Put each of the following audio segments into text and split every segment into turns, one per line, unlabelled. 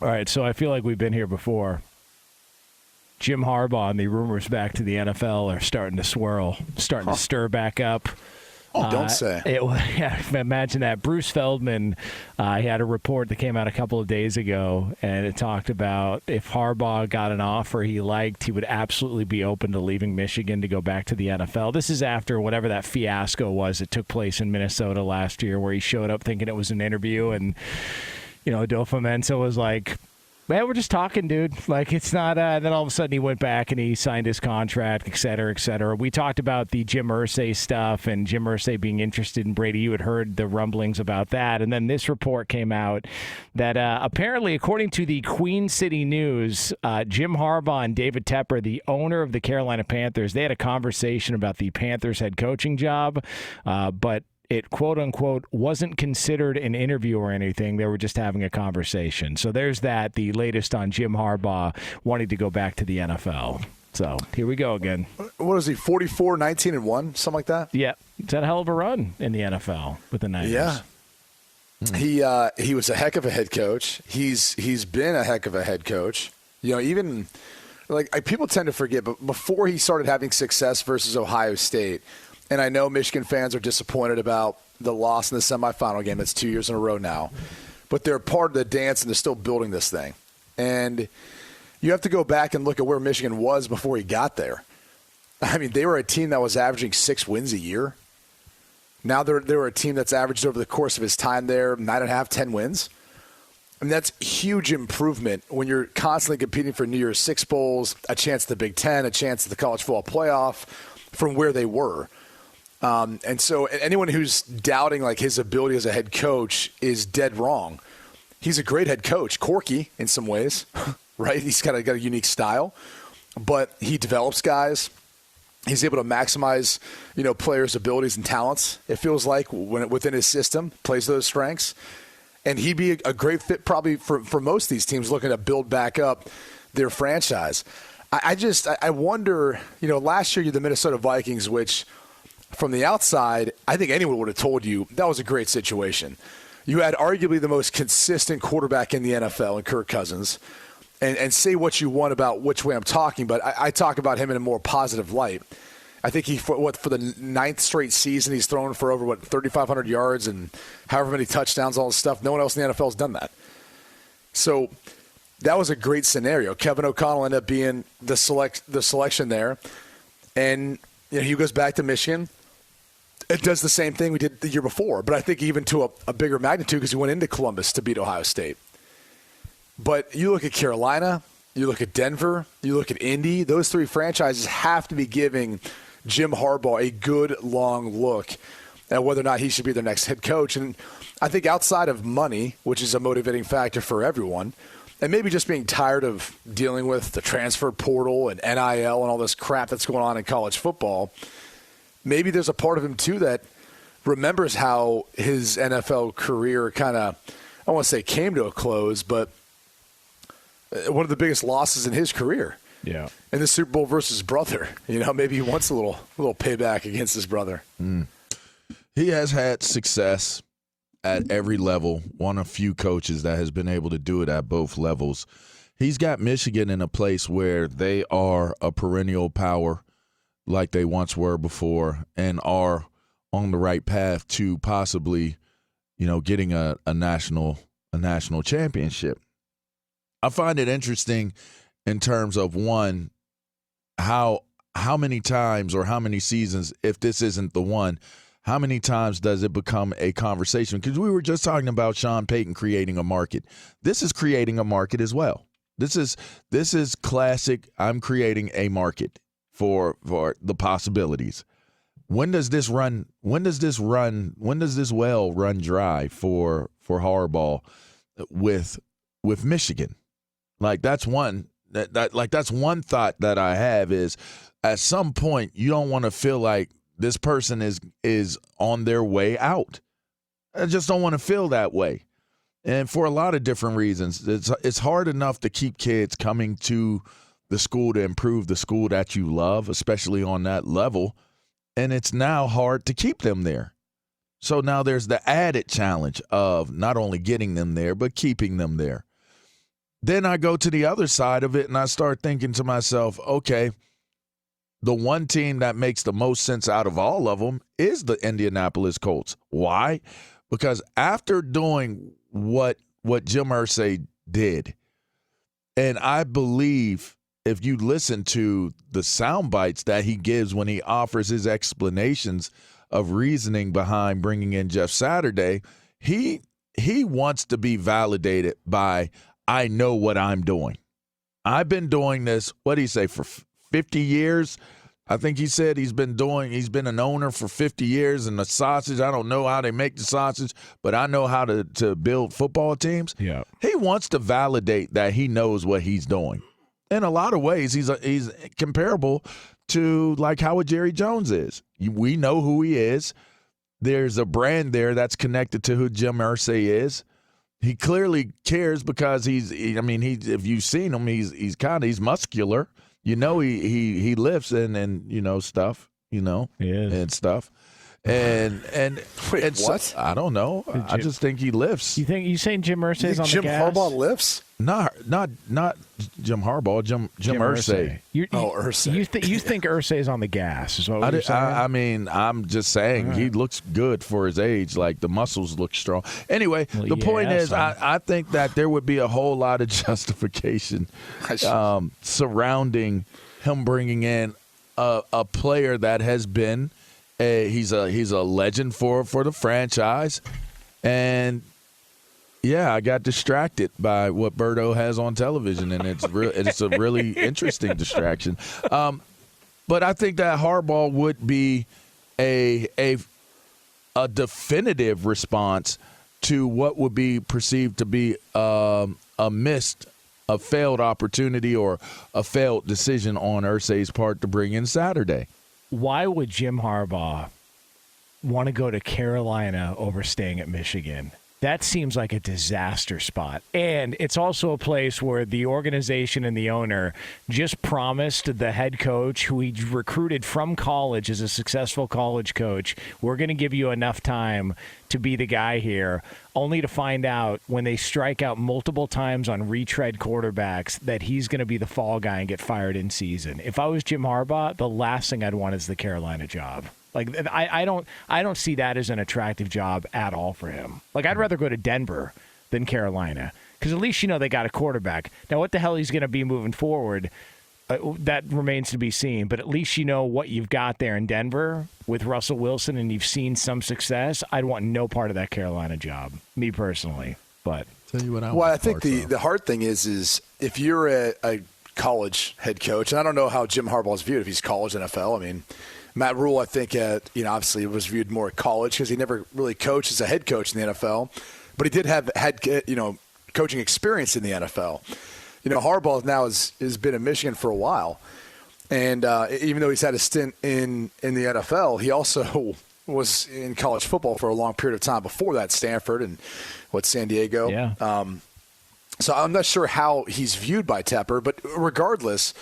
All right, so I feel like we've been here before. Jim Harbaugh and the rumors back to the NFL are starting to swirl, starting to stir back up.
Oh, don't say.
Imagine that. Bruce Feldman, he had a report that came out a couple of days ago, and it talked about if Harbaugh got an offer he liked, he would absolutely be open to leaving Michigan to go back to the NFL. This is after whatever that fiasco was that took place in Minnesota last year where he showed up thinking it was an interview, and, Adolfo Mensa was like, man, we're just talking, dude. Like, it's not then all of a sudden he went back and he signed his contract, et cetera, et cetera. We talked about the Jim Irsay stuff and Jim Irsay being interested in Brady. You had heard the rumblings about that. And then this report came out that apparently, according to the Queen City News, Jim Harbaugh and David Tepper, the owner of the Carolina Panthers, they had a conversation about the Panthers head coaching job, but it, quote unquote, wasn't considered an interview or anything. They were just having a conversation. So there's that, the latest on Jim Harbaugh wanting to go back to the NFL. So here we go again.
What is he, 44, 19-1, something like that?
Yeah. It's had a hell of a run in the NFL with the Niners.
Yeah. He was a heck of a head coach. He's been a heck of a head coach. Even like people tend to forget, but before he started having success versus Ohio State, and I know Michigan fans are disappointed about the loss in the semifinal game. That's 2 years in a row now. But they're part of the dance, and they're still building this thing. And you have to go back and look at where Michigan was before he got there. I mean, they were a team that was averaging 6 wins a year. Now they're a team that's averaged over the course of his time there 9.5, 10 wins. I mean, that's huge improvement when you're constantly competing for New Year's Six Bowls, a chance at the Big Ten, a chance at the college football playoff from where they were. And so anyone who's doubting like his ability as a head coach is dead wrong. He's a great head coach, quirky in some ways, right? He's got a unique style, but he develops guys. He's able to maximize, players' abilities and talents. It feels like when within his system, plays those strengths, and he'd be a great fit probably for most of these teams looking to build back up their franchise. I wonder, last year the Minnesota Vikings, which from the outside, I think anyone would have told you that was a great situation. You had arguably the most consistent quarterback in the NFL in Kirk Cousins. And say what you want about which way I'm talking, but I talk about him in a more positive light. I think for the 9th straight season, he's thrown for over, 3,500 yards and however many touchdowns, all this stuff. No one else in the NFL has done that. So that was a great scenario. Kevin O'Connell ended up being the selection there. And he goes back to Michigan. It does the same thing we did the year before, but I think even to a bigger magnitude because he went into Columbus to beat Ohio State. But you look at Carolina, you look at Denver, you look at Indy, those three franchises have to be giving Jim Harbaugh a good long look at whether or not he should be their next head coach. And I think outside of money, which is a motivating factor for everyone, and maybe just being tired of dealing with the transfer portal and NIL and all this crap that's going on in college football, maybe there's a part of him too that remembers how his NFL career kind of, I don't want to say came to a close, but one of the biggest losses in his career.
Yeah.
In the Super Bowl versus his brother. Maybe he wants a little payback against his brother.
He has had success at every level, one of few coaches that has been able to do it at both levels. He's got Michigan in a place where they are a perennial power like they once were before and are on the right path to possibly, getting a national championship. I find it interesting in terms of, one, how many times or how many seasons, if this isn't the one, how many times does it become a conversation? Because we were just talking about Sean Payton creating a market. This is creating a market as well. This is classic. I'm creating a market for the possibilities. When does this well run dry for Harbaugh with Michigan? Like that's one that's one thought that I have is at some point you don't want to feel like this person is on their way out. I just don't want to feel that way. And for a lot of different reasons, it's hard enough to keep kids coming to the school to improve the school that you love, especially on that level. And it's now hard to keep them there. So now there's the added challenge of not only getting them there, but keeping them there. then I go to the other side of it and I start thinking to myself, okay, the one team that makes the most sense out of all of them is the Indianapolis Colts. Why? Because after doing what Jim Irsay did, and I believe if you listen to the sound bites that he gives when he offers his explanations of reasoning behind bringing in Jeff Saturday, he wants to be validated by, I know what I'm doing. I've been doing this, what did he say, for 50 years? I think he said he's been an owner for 50 years, and the sausage, I don't know how they make the sausage, but I know how to build football teams.
Yeah.
He wants to validate that he knows what he's doing. In a lot of ways, he's comparable to like how Jerry Jones is. We know who he is. There's a brand there that's connected to who Jim Irsay is. He clearly cares because if you've seen him, he's muscular. You know, he lifts and stuff, and stuff. And
Wait,
and
what?
So, I don't know. I just think he lifts.
You saying Jim Irsay's on the
Jim
gas?
Harbaugh lifts?
Not Jim Harbaugh, Jim Irsay.
Irsay.
You think Irsay's on the gas? Is what you're saying?
I'm just saying he looks good for his age. Like the muscles look strong. Anyway, the point is, I think that there would be a whole lot of justification surrounding him bringing in a player that has been he's a legend for the franchise, and. Yeah, I got distracted by what Berto has on television, and it's a really interesting distraction. But I think that Harbaugh would be a definitive response to what would be perceived to be a failed opportunity or a failed decision on Irsay's part to bring in Saturday.
Why would Jim Harbaugh want to go to Carolina over staying at Michigan? That seems like a disaster spot. And it's also a place where the organization and the owner just promised the head coach, who he recruited from college as a successful college coach, we're going to give you enough time to be the guy here, only to find out when they strike out multiple times on retread quarterbacks that he's going to be the fall guy and get fired in season. If I was Jim Harbaugh, the last thing I'd want is the Carolina job. Like, I don't see that as an attractive job at all for him. Like, I'd rather go to Denver than Carolina because at least they got a quarterback. Now, what the hell he's going to be moving forward, that remains to be seen. But at least you know what you've got there in Denver with Russell Wilson, and you've seen some success. I'd want no part of that Carolina job, me personally. But
tell you what
I think the hard thing is if you're a college head coach, and I don't know how Jim Harbaugh's viewed if he's college NFL. I mean, Matt Rule, I think, obviously was viewed more at college because he never really coached as a head coach in the NFL, but he did have coaching experience in the NFL. Harbaugh now has been in Michigan for a while, and even though he's had a stint in the NFL, he also was in college football for a long period of time before that, Stanford and San Diego.
Yeah.
So I'm not sure how he's viewed by Tepper, but regardless.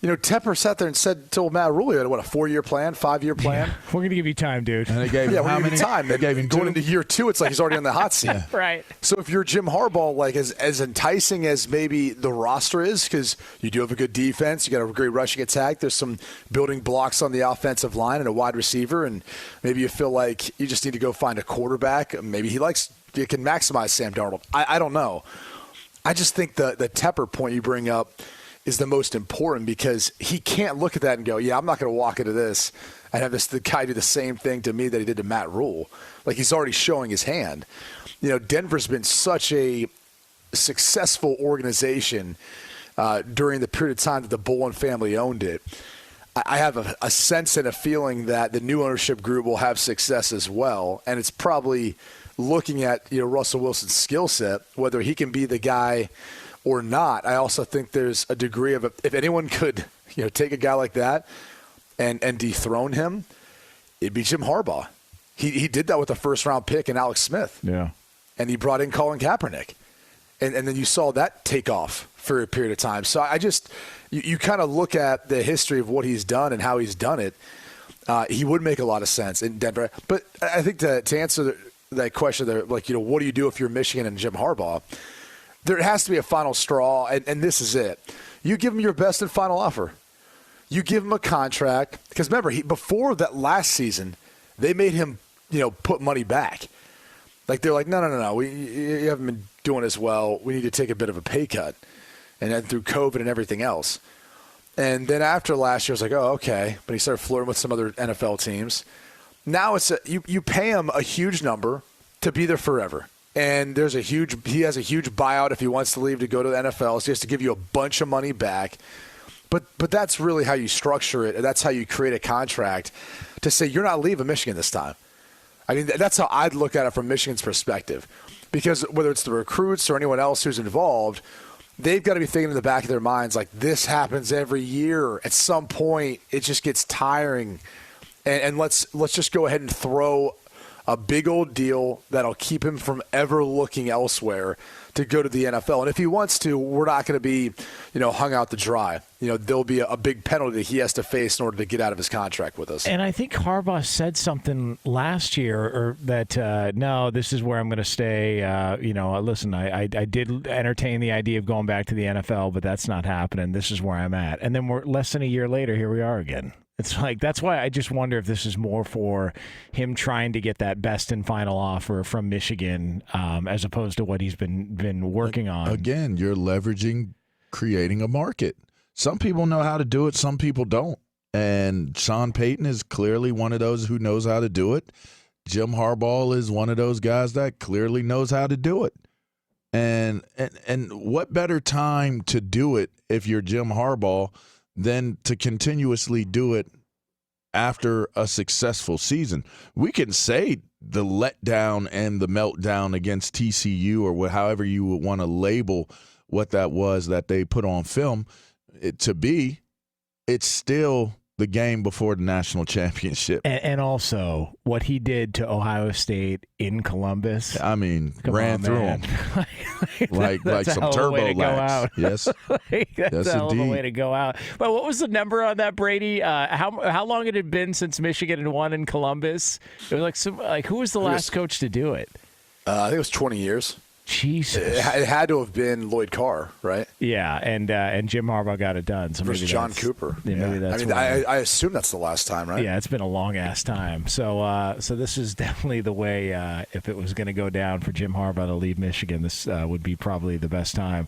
Tepper sat there and said to Matt Rule, a 4-year plan, 5-year plan?
Yeah, we're going to give you time, dude.
And they gave him how many
time?
They gave him
going into year 2, it's like he's already on the hot seat.
Yeah.
Right.
So if you're Jim Harbaugh, like as enticing as maybe the roster is, because you do have a good defense, you got a great rushing attack, there's some building blocks on the offensive line and a wide receiver, and maybe you feel like you just need to go find a quarterback. Maybe you can maximize Sam Darnold. I don't know. I just think the Tepper point you bring up is the most important because he can't look at that and go, yeah, I'm not going to walk into this and have the guy do the same thing to me that he did to Matt Rule. Like, he's already showing his hand. Denver's been such a successful organization during the period of time that the Bolin family owned it. I have a sense and a feeling that the new ownership group will have success as well, and it's probably looking at Russell Wilson's skill set, whether he can be the guy or not. I also think there's a degree of if anyone could, take a guy like that and dethrone him, it'd be Jim Harbaugh. He did that with a first-round pick in Alex Smith.
Yeah.
And he brought in Colin Kaepernick. And then you saw that take off for a period of time. So I just you kind of look at the history of what he's done and how he's done it. He would make a lot of sense in Denver. But I think to answer that question there, what do you do if you're Michigan and Jim Harbaugh? there has to be a final straw, and this is it. You give him your best and final offer. You give him a contract. Because remember, before that last season, they made him, put money back. Like, they're like, no. You haven't been doing as well. We need to take a bit of a pay cut. And then through COVID and everything else. And then after last year, I was like, oh, okay. But he started flirting with some other NFL teams. Now you pay him a huge number to be there forever. And he has a huge buyout if he wants to leave to go to the NFL. So he has to give you a bunch of money back. But that's really how you structure it. And that's how you create a contract to say you're not leaving Michigan this time. I mean, that's how I'd look at it from Michigan's perspective. Because whether it's the recruits or anyone else who's involved, they've got to be thinking in the back of their minds, like, this happens every year. At some point, it just gets tiring. And let's just go ahead and throw a big old deal that'll keep him from ever looking elsewhere to go to the NFL. And if he wants to, we're not going to be, hung out to dry. There'll be a big penalty that he has to face in order to get out of his contract with us.
And I think Harbaugh said something last year, or that, no, this is where I'm going to stay. Listen, I did entertain the idea of going back to the NFL, but that's not happening. This is where I'm at. And then we're less than a year later, here we are again. It's like, that's why I just wonder if this is more for him trying to get that best and final offer from Michigan, as opposed to what he's been working on.
Again, you're leveraging, creating a market. Some people know how to do it, some people don't. And Sean Payton is clearly one of those who knows how to do it. Jim Harbaugh is one of those guys that clearly knows how to do it. And what better time to do it if you're Jim Harbaugh than to continuously do it after a successful season? We can say the letdown and the meltdown against TCU, or however you would want to label what that was that they put on film it's still the game before the national championship.
And also what he did to Ohio State in Columbus.
I mean, ran through them like some turbo laps. Yes,
that's a hell of a way to go out. But what was the number on that, Brady? How long it had been since Michigan had won in Columbus? It was who was the last coach to do it?
I think it was 20 years.
Jesus.
It had to have been Lloyd Carr, right?
Yeah, and Jim Harbaugh got it done. So
versus John Cooper.
Yeah, maybe that's.
I assume that's the last time, right?
Yeah, it's been a long ass time. So this is definitely the way. If it was going to go down for Jim Harbaugh to leave Michigan, this would be probably the best time.